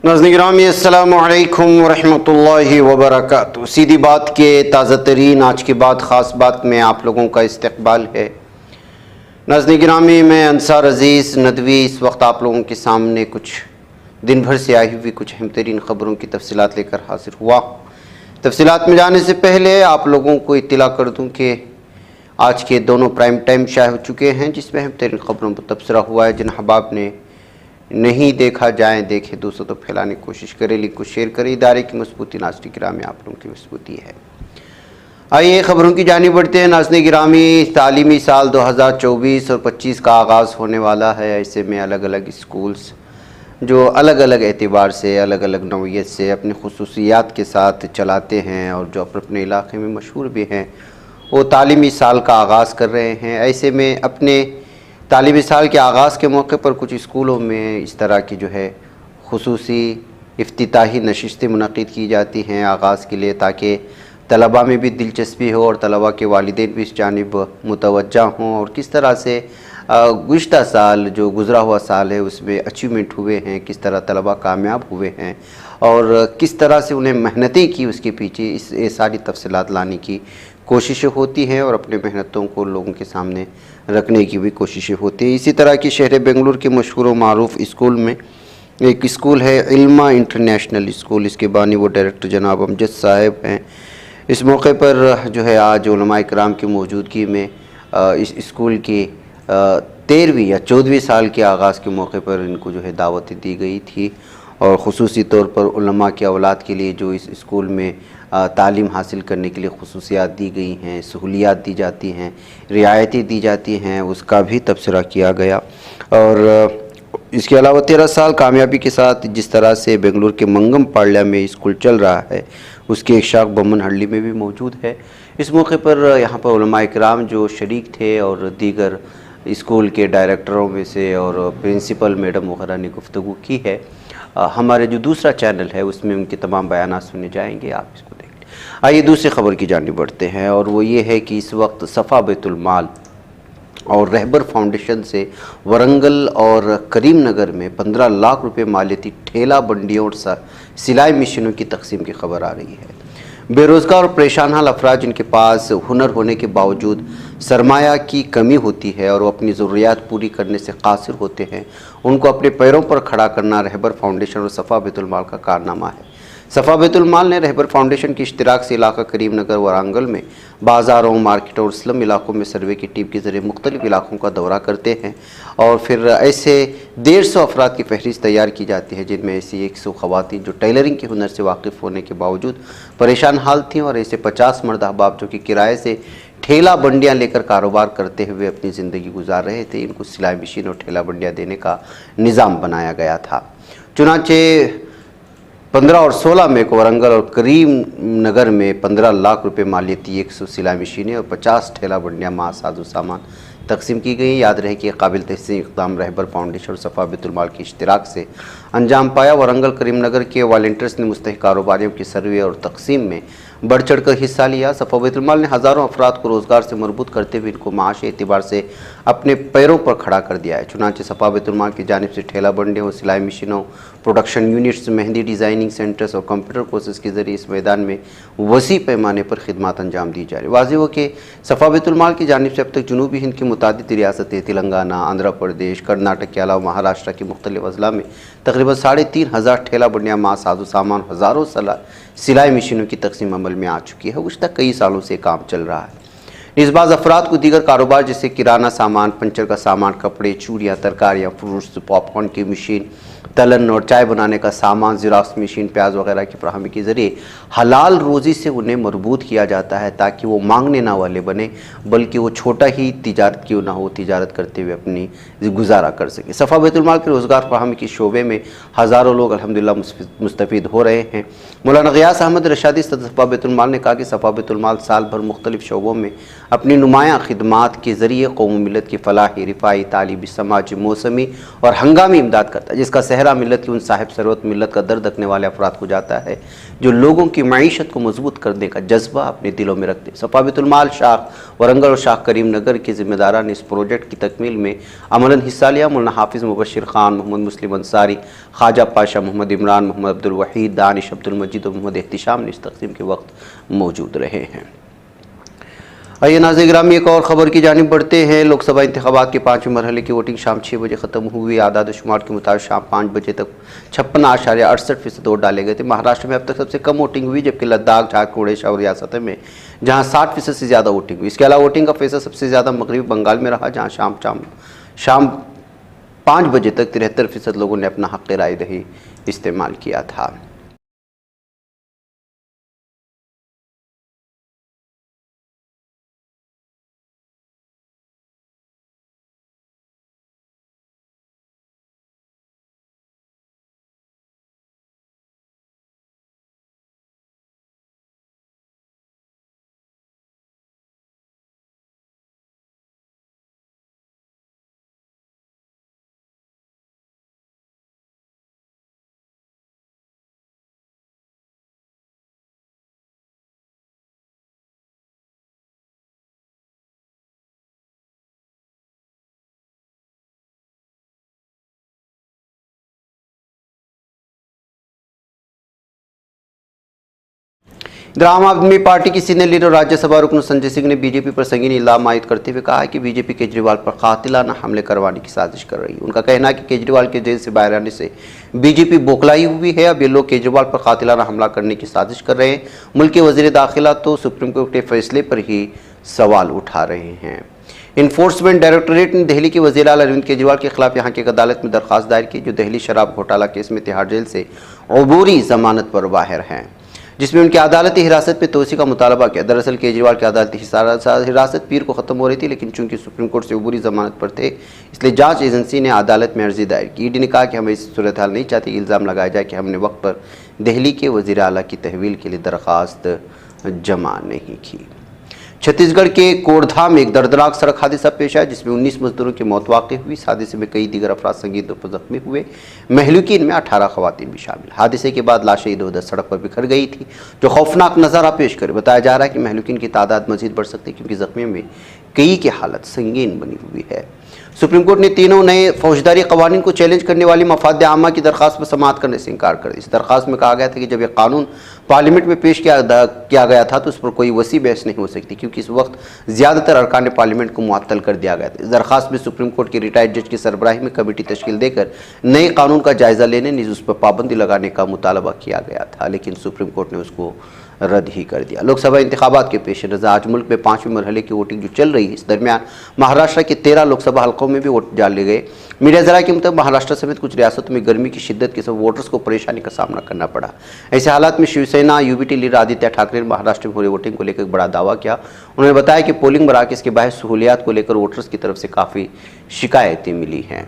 ناظرین گرامی السلام علیکم ورحمۃ اللہ وبرکاتہ۔ سیدھی بات کے تازہ ترین آج کی بات خاص بات میں آپ لوگوں کا استقبال ہے۔ ناظرین گرامی، میں انصار عزیز ندوی اس وقت آپ لوگوں کے سامنے کچھ دن بھر سے آئی ہوئی کچھ اہم ترین خبروں کی تفصیلات لے کر حاضر ہوا۔ تفصیلات میں جانے سے پہلے آپ لوگوں کو اطلاع کر دوں کہ آج کے دونوں پرائم ٹائم شائع ہو چکے ہیں، جس میں اہم ترین خبروں پر تبصرہ ہوا ہے۔ جن احباب نے نہیں دیکھا جائیں دیکھیں، دوسروں تو پھیلانے کی کوشش کریں، لنک کو شیئر کریں۔ ادارے کی مضبوطی ناظرین گرامی آپ لوگوں کی مضبوطی ہے۔ آئیے خبروں کی جانب بڑھتے ہیں۔ ناظرین گرامی، تعلیمی سال 2024 اور 25 کا آغاز ہونے والا ہے۔ ایسے میں الگ الگ اسکولز جو الگ الگ اعتبار سے، الگ الگ نوعیت سے اپنی خصوصیات کے ساتھ چلاتے ہیں اور جو اپنے علاقے میں مشہور بھی ہیں، وہ تعلیمی سال کا آغاز کر رہے ہیں۔ ایسے میں اپنے تعلیمی سال کے آغاز کے موقع پر کچھ اسکولوں میں اس طرح کی جو ہے خصوصی افتتاحی نشستیں منعقد کی جاتی ہیں آغاز کے لیے، تاکہ طلباء میں بھی دلچسپی ہو اور طلباء کے والدین بھی اس جانب متوجہ ہوں، اور کس طرح سے گزشتہ سال جو گزرا ہوا سال ہے اس میں اچیومنٹ ہوئے ہیں، کس طرح طلباء کامیاب ہوئے ہیں اور کس طرح سے انہیں محنتیں کی، اس کے پیچھے یہ ساری تفصیلات لانے کی کوششیں ہوتی ہیں اور اپنے محنتوں کو لوگوں کے سامنے رکھنے کی بھی کوششیں ہوتی ہیں۔ اسی طرح کی شہر بنگلور کے مشہور و معروف اسکول میں ایک اسکول ہے علما انٹرنیشنل اسکول، اس کے بانی و ڈائریکٹر جناب امجد صاحب ہیں۔ اس موقع پر جو ہے آج علماء کرام کی موجودگی میں اس اسکول کی 13ویں یا 14ویں سال کے آغاز کے موقع پر ان کو جو ہے دعوت دی گئی تھی، اور خصوصی طور پر علماء کے اولاد کے لیے جو اس اسکول میں تعلیم حاصل کرنے کے لیے خصوصیات دی گئی ہیں، سہولیات دی جاتی ہیں، رعایتیں دی جاتی ہیں، اس کا بھی تبصرہ کیا گیا۔ اور اس کے علاوہ 13 سال کامیابی کے ساتھ جس طرح سے بنگلور کے منگم پاڑیا میں اسکول چل رہا ہے، اس کی ایک شاخ بمن ہڑی میں بھی موجود ہے۔ اس موقع پر یہاں پر علماء کرام جو شریک تھے اور دیگر اسکول کے ڈائریکٹروں میں سے اور پرنسپل میڈم وغیرہ نے گفتگو کی ہے۔ ہمارے جو دوسرا چینل ہے اس میں ان کے تمام بیانات سنے جائیں گے، آپ اس کو دیکھ لیں۔ آئیے دوسری خبر کی جانب بڑھتے ہیں، اور وہ یہ ہے کہ اس وقت صفا بیت المال اور رہبر فاؤنڈیشن سے ورنگل اور کریم نگر میں 15 لاکھ روپے مالیتی ٹھیلا بنڈیوں اور سلائی مشینوں کی تقسیم کی خبر آ رہی ہے۔ بے روزگار اور پریشان حال افراد جن کے پاس ہنر ہونے کے باوجود سرمایہ کی کمی ہوتی ہے اور وہ اپنی ضروریات پوری کرنے سے قاصر ہوتے ہیں، ان کو اپنے پیروں پر کھڑا کرنا رہبر فاؤنڈیشن اور صفا بیت المال کا کارنامہ ہے۔ صفا بیت المال نے رہبر فاؤنڈیشن کی اشتراک سے علاقہ کریم نگر ورانگل میں بازاروں، مارکیٹوں اور اسلم علاقوں میں سروے کی ٹیم کے ذریعے مختلف علاقوں کا دورہ کرتے ہیں، اور پھر ایسے 150 افراد کی فہرست تیار کی جاتی ہے، جن میں ایسی 100 خواتین جو ٹیلرنگ کے ہنر سے واقف ہونے کے باوجود پریشان حال تھیں، اور ایسے 50 مرد احباب جو کہ کرائے سے ٹھیلا بنڈیاں لے کر کاروبار کرتے ہوئے اپنی زندگی گزار رہے تھے۔ ان کو سلائی مشین اور ٹھیلا بنڈیاں دینے کا نظام بنایا گیا تھا۔ چنانچہ 15 اور 16 میں کو ورنگل اور کریم نگر میں 15 لاکھ روپے مالیتی 100 سلائی مشینیں اور 50 ٹھیلا بنڈیاں مع ساز و سامان تقسیم کی گئی۔ یاد رہے کہ قابل تحسین اقدام رہبر فاؤنڈیشن اور صفا بیت المال کی اشتراک سے انجام پایا۔ ورنگل کریم نگر کے والنٹیئرز نے مستحق کاروباریوں کی سروے اور تقسیم میں بڑھ چڑھ کر حصہ لیا۔ صفا بیت المال نے ہزاروں افراد کو روزگار سے مربوط کرتے ہوئے ان کو معاشی اعتبار سے اپنے پیروں پر کھڑا کر دیا ہے۔ چنانچہ صفا بیت المال کی جانب سے ٹھیلا بنڈیوں اور سلائی مشینوں، پروڈکشن یونٹس، مہندی ڈیزائننگ سینٹرز اور کمپیوٹر کورسز کے ذریعے اس میدان میں وسیع پیمانے پر خدمات انجام دی جا رہی ہے۔ واضح ہو کہ صفا بیت المال کی جانب سے اب تک جنوبی ہند کی متعدد ریاستیں تلنگانہ، آندھرا پردیش، کرناٹک کے علاوہ مہاراشٹر کے مختلف اضلاع میں تقریباً 3,500 ٹھیلا بنڈیاں مع ساز و سامان، ہزاروں سلائی مشینوں کی تقسیم عمل میں آ چکی ہے۔ گزشتہ کئی سالوں سے کام چل رہا ہے۔ اس بعض افراد کو دیگر کاروبار جیسے کرانہ سامان، پنچر کا سامان، کپڑے، چوڑیاں، ترکاریاں، فروٹس، پاپ کارن کی مشین، تلن اور چائے بنانے کا سامان، زیراکس مشین، پیاز وغیرہ کی فراہمی کے ذریعے حلال روزی سے انہیں مربوط کیا جاتا ہے، تاکہ وہ مانگنے نہ والے بنے، بلکہ وہ چھوٹا ہی تجارت کیوں نہ ہو، تجارت کرتے ہوئے اپنی گزارا کر سکے۔ صفا بیت المال کے روزگار فراہمی کے شعبے میں ہزاروں لوگ الحمدللہ مستفید ہو رہے ہیں۔ مولانا غیاث احمد رشادی صدر صفا بیت المال نے کہا کہ صفا بیت المال سال بھر مختلف شعبوں میں اپنی نمایاں خدمات کے ذریعے قوم و ملت کی فلاحی، رفاہی، تعلیمی، سماجی، موسمی اور ہنگامی امداد کرتا ہے، جس کا صحرا ملت کی ان صاحب ثروت ملت کا درد رکھنے والے افراد کو جاتا ہے جو لوگوں کی معیشت کو مضبوط کرنے کا جذبہ اپنے دلوں میں رکھتے ہیں۔ صفا بیت المال شاخ ورنگل اور شاخ کریم نگر کے ذمہ داران نے اس پروجیکٹ کی تکمیل میں عملاً حصہ لیا۔ مولانا حافظ مبشر خان، محمد مسلم انصاری، خواجہ پاشا، محمد عمران، محمد عبد الوحید، دانش عبد المجید اور محمد احتشام نے اس تقسیم کے وقت موجود رہے ہیں۔ آئیے ناظرین گرامی ایک اور خبر کی جانب بڑھتے ہیں۔ لوک سبھا انتخابات کے 5ویں مرحلے کی ووٹنگ شام 6 بجے ختم ہوئی۔ اعداد و شمار کے مطابق شام 5 بجے تک 56.68% ووٹ ڈالے گئے تھے۔ مہاراشٹر میں اب تک سب سے کم ووٹنگ ہوئی، جبکہ لداخ، جھارکھنڈ، اڑیسہ اور ریاستوں میں جہاں 60% سے زیادہ ووٹنگ ہوئی۔ اس کے علاوہ ووٹنگ کا فیصد سب سے زیادہ مغربی بنگال میں رہا، جہاں شام 5 بجے تک 73% لوگوں نے اپنا حق رائے دہی استعمال کیا تھا۔ ادھر عام آدمی پارٹی کی سینئر لیڈر راجیہ سبھا رکن سنجے سنگھ نے بی جے پی پر سنگین الزام عائد کرتے ہوئے کہا ہے کہ بی جے پی کیجریوال پر قاتلانہ حملے کروانے کی سازش کر رہی ہے۔ ان کا کہنا ہے کہ کیجریوال کے جیل سے باہر آنے سے بی جے پی بوکھلائی ہوئی ہے۔ اب یہ لوگ کیجریوال پر قاتلانہ حملہ کرنے کی سازش کر رہے ہیں۔ ملک کے وزیر داخلہ تو سپریم کورٹ کے فیصلے پر ہی سوال اٹھا رہے ہیں۔ انفورسمنٹ ڈائریکٹوریٹ نے دہلی کے وزیر اعلیٰ اروند کیجریوال کے خلاف یہاں کی ایک عدالت میں درخواست دائر کی، جو دہلی شراب گھوٹالہ کیس میں تہاڑ جیل سے عبوری ضمانت پر باہر ہیں، جس میں ان کی عدالتی حراست میں توسیع کا مطالبہ کیا۔ دراصل کیجریوال کی عدالتی حراست پیر کو ختم ہو رہی تھی، لیکن چونکہ سپریم کورٹ سے عبوری ضمانت پر تھے، اس لیے جانچ ایجنسی نے عدالت میں عرضی دائر کی۔ ای ڈی نے کہا کہ ہم ایسی صورتحال نہیں چاہتے کہ الزام لگایا جائے کہ ہم نے وقت پر دہلی کے وزیر اعلیٰ کی تحویل کے لیے درخواست جمع نہیں کی۔ چھتیس گڑھ کے کوڑدھا میں ایک دردناک سڑک حادثہ پیش آیا، جس میں 19 مزدوروں کی موت واقع ہوئی۔ اس حادثے میں کئی دیگر افراد سنگین طور پر زخمی ہوئے، مہلوکین میں 18 خواتین بھی شامل۔ حادثے کے بعد لاشیں ادھر ادھر سڑک پر بکھر گئی تھی، جو خوفناک نظارہ پیش کرے۔ بتایا جا رہا ہے کہ مہلوکین کی تعداد مزید بڑھ سکتی ہے، کیونکہ زخمیوں میں کئی کی حالت سنگین بنی ہوئی ہے۔ سپریم کورٹ نے تینوں نئے فوجداری قوانین کو چیلنج کرنے والی مفاد عامہ کی درخواست پر سماعت کرنے سے انکار کر دیا۔ اس درخواست میں کہا گیا تھا کہ جب یہ قانون پارلیمنٹ میں پیش کیا گیا تھا تو اس پر کوئی وسیع بحث نہیں ہو سکتی، کیونکہ اس وقت زیادہ تر ارکان پارلیمنٹ کو معطل کر دیا گیا تھا۔ اس درخواست میں سپریم کورٹ کے ریٹائرڈ جج کی سربراہی میں کمیٹی تشکیل دے کر نئے قانون کا جائزہ لینے، نیز اس پر پابندی لگانے کا مطالبہ کیا گیا تھا، لیکن سپریم کورٹ نے اس کو رد ہی کر دیا۔ لوک سبھا انتخابات کے پیش نظر آج ملک میں 5ویں مرحلے کی ووٹنگ جو چل رہی ہے، اس درمیان مہاراشٹر کے 13 لوک سبھا حلقوں میں بھی ووٹ ڈالے گئے۔ میڈیا ذرائع کے مطابق مہاراشٹر سمیت کچھ ریاستوں میں گرمی کی شدت کے سبب ووٹرز کو پریشانی کا سامنا کرنا پڑا۔ ایسے حالات میں Shiv Sena U B T leader Aaditya Thackeray نے مہاراشٹر میں ہو رہی ووٹنگ کو لے کر ایک بڑا دعویٰ کیا۔ انہوں نے بتایا کہ پولنگ مراکز کے باہر سہولیات کو لے کر ووٹرز کی طرف سے کافی شکایتیں ملی ہیں۔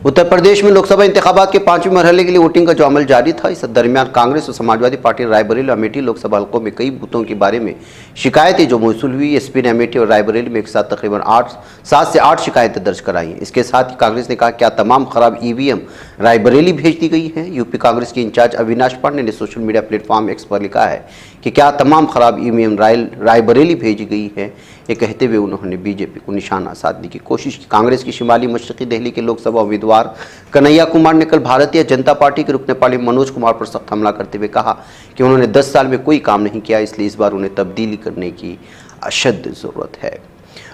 اتر پردیش میں لوک سبھا انتخابات کے 5ویں مرحلے کے لیے ووٹنگ کا جو عمل جاری تھا، اس درمیان کانگریس اور سماجوادی پارٹی رائے بریلی اور امیٹھی لوک سبھا حلقوں میں کئی بوتھوں کے بارے میں شکایتیں جو موصول ہوئی۔ ایس پی نے امیٹھی اور رائے بریلی میں ایک ساتھ تقریباً 7 سے 8 شکایتیں درج کرائی ہیں۔ اس کے ساتھ ہی کانگریس نے کہا کہ کیا تمام خراب ای وی ایم رائے بریلی بھیج دی گئی ہیں۔ یو پی کانگریس کے انچارج اویناش پانڈے نے social media platform X پر لکھا ہے کہ کیا تمام خراب ای وی ایم رائے بریلی بھیجی گئی ہے۔ یہ کہتے ہوئے انہوں نے بی جے پی کو نشانہ سادھنے کی کوشش کی۔ کانگریس کی شمالی مشرقی دہلی کے لوک سبھا امیدوار کنہیا کمار نے کل بھارتیہ جنتا پارٹی کے رکن پارلیمنٹ منوج کمار پر سخت حملہ کرتے ہوئے کہا کہ انہوں نے 10 سال میں کوئی کام نہیں کیا، اس لیے اس بار انہیں تبدیلی کرنے کی اشد ضرورت ہے۔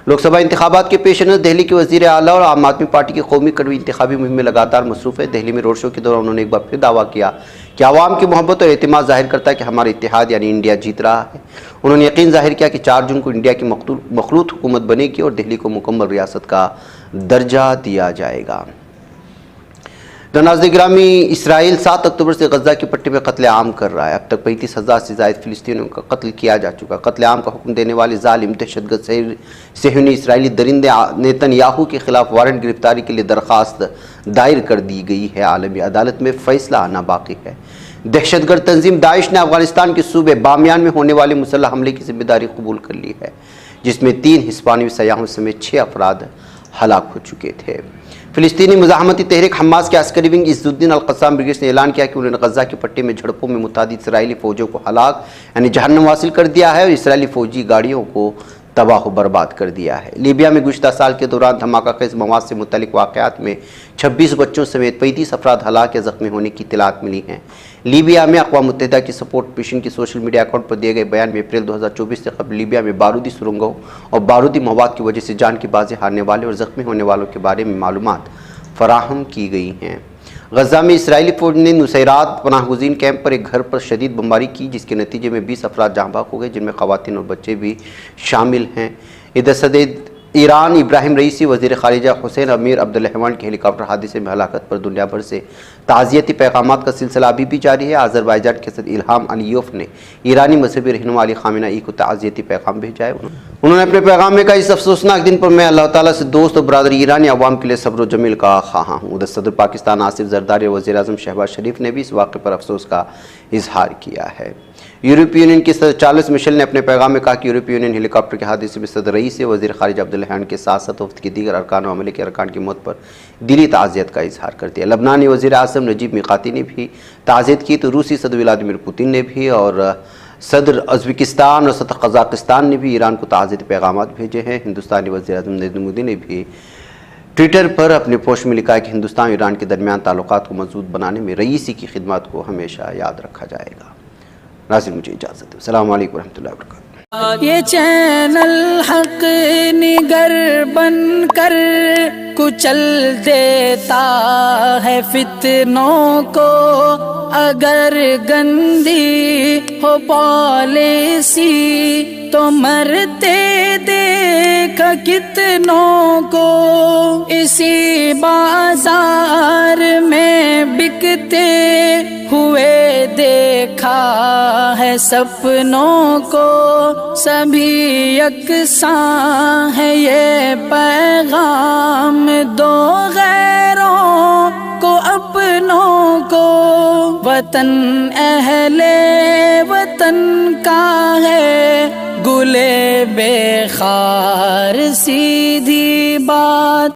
لوک سبھا انتخابات کے پیش نظر دہلی کے وزیر اعلیٰ اور عام آدمی پارٹی کی قومی کڑوی انتخابی مہم میں لگاتار مصروف ہے۔ دہلی میں روڈ شو کے دوران انہوں نے ایک بار پھر دعویٰ کیا کہ عوام کی محبت اور اعتماد ظاہر کرتا ہے کہ ہمارا اتحاد یعنی انڈیا جیت رہا ہے۔ انہوں نے یقین ظاہر کیا کہ 4 جون کو انڈیا کی مخلوط حکومت بنے گی اور دہلی کو مکمل ریاست کا درجہ دیا جائے گا۔ ناظرین گرامی، اسرائیل 7 اکتوبر سے غزہ کی پٹی میں قتل عام کر رہا ہے۔ اب تک 35,000 سے زائد فلسطینیوں کا قتل کیا جا چکا۔ قتل عام کا حکم دینے والے ظالم دہشت گرد صہیونی اسرائیلی درندے نیتن یاہو کے خلاف وارنٹ گرفتاری کے لیے درخواست دائر کر دی گئی ہے۔ عالمی عدالت میں فیصلہ آنا باقی ہے۔ دہشت گرد تنظیم داعش نے افغانستان کے صوبے بامیان میں ہونے والے مسلح حملے کی ذمہ داری قبول کر لی ہے، جس میں 3 ہسپانوی سیاحوں سمیت 6 افراد ہلاک ہو چکے تھے۔ فلسطینی مزاحمتی تحریک حماس کے عسکری ونگ عز الدین القسام بریگیڈ نے اعلان کیا کہ انہوں نے غزہ کی پٹی میں جھڑپوں میں متعدد اسرائیلی فوجیوں کو ہلاک یعنی جہنم حاصل کر دیا ہے اور اسرائیلی فوجی گاڑیوں کو تباہ و برباد کر دیا ہے۔ لیبیا میں گزشتہ سال کے دوران دھماکہ خیز مواد سے متعلق واقعات میں 26 بچوں سمیت 35 افراد ہلاک یا زخمی ہونے کی اطلاعات ملی ہیں۔ لیبیا میں اقوام متحدہ کی سپورٹ مشن کی سوشل میڈیا اکاؤنٹ پر دیے گئے بیان میں اپریل 2024 سے قبل لیبیا میں بارودی سرنگوں اور بارودی مواد کی وجہ سے جان کی بازی ہارنے والے اور زخمی ہونے والوں کے بارے میں معلومات فراہم کی گئی ہیں۔ غزہ میں اسرائیلی فوج نے نصیرات پناہ گزین کیمپ پر ایک گھر پر شدید بمباری کی جس کے نتیجے میں 20 افراد جاں بحق ہو گئے جن میں خواتین اور بچے بھی شامل ہیں۔ ادھر صدر ایران ابراہیم رئیسی وزیر خارجہ حسین امیر عبدالرحمن کے ہیلی کاپٹر حادثے میں ہلاکت پر دنیا بھر سے تعزیتی پیغامات کا سلسلہ ابھی بھی جاری ہے۔ آذربائیجان کے صدر الہام علیوف نے ایرانی مذہبی رہنما علی خامنہ ای کو تعزیتی پیغام بھیجا ہے۔ انہوں نے اپنے پیغام میں کہا اس افسوسناک دن پر میں اللہ تعالیٰ سے دوست اور برادری ایرانی عوام کے لیے صبر و جمیل کا خواہاں ہوں۔ ادھر صدر پاکستان آصف زرداری اور وزیر اعظم شہباز شریف نے بھی اس واقعے پر افسوس کا اظہار کیا ہے۔ یورپی یونین کی صدر چارلس مشل نے اپنے پیغام میں کہا کہ یورپی یونین ہیلی کاپٹر کے حادثے میں صدر رئیس وزیر خارجہ عبدالرحمن کے ساتھ ساتھ وفد کے دیگر ارکان و عملے کے ارکان کی موت پر دلی تعزیت کا اظہار کر دیا۔ لبنانی وزیر اعظم نجیب میقاتی نے بھی تعزیت کی تو روسی صدر ولادیمیر پوتن نے بھی اور صدر ازبکستان اور صدر قزاقستان نے بھی ایران کو تعزیتی پیغامات بھیجے ہیں۔ ہندوستانی وزیر اعظم نریندر مودی نے بھی ٹویٹر پر اپنے پوسٹ میں لکھا ہے کہ ہندوستان اور ایران کے درمیان تعلقات کو مضبوط بنانے میں رئیسی کی خدمات کو ہمیشہ یاد رکھا جائے گا۔ ناظرین مجھے اجازت دو۔ السلام علیکم ورحمۃ اللہ وبرکاتہ۔ یہ چینل حق نگر بن کر کچل دیتا ہے فتنوں کو، اگر گندی ہو پالیسی تو مرتے دیکھا کتنوں کو، اسی بازار میں بکتے ہوئے دیکھا ہے سپنوں کو، سبھی یکساں ہے یہ پیغام دو غیروں کو اپنوں کو، وطن اہل وطن کا ہے گلے بے خار سیدھی بات۔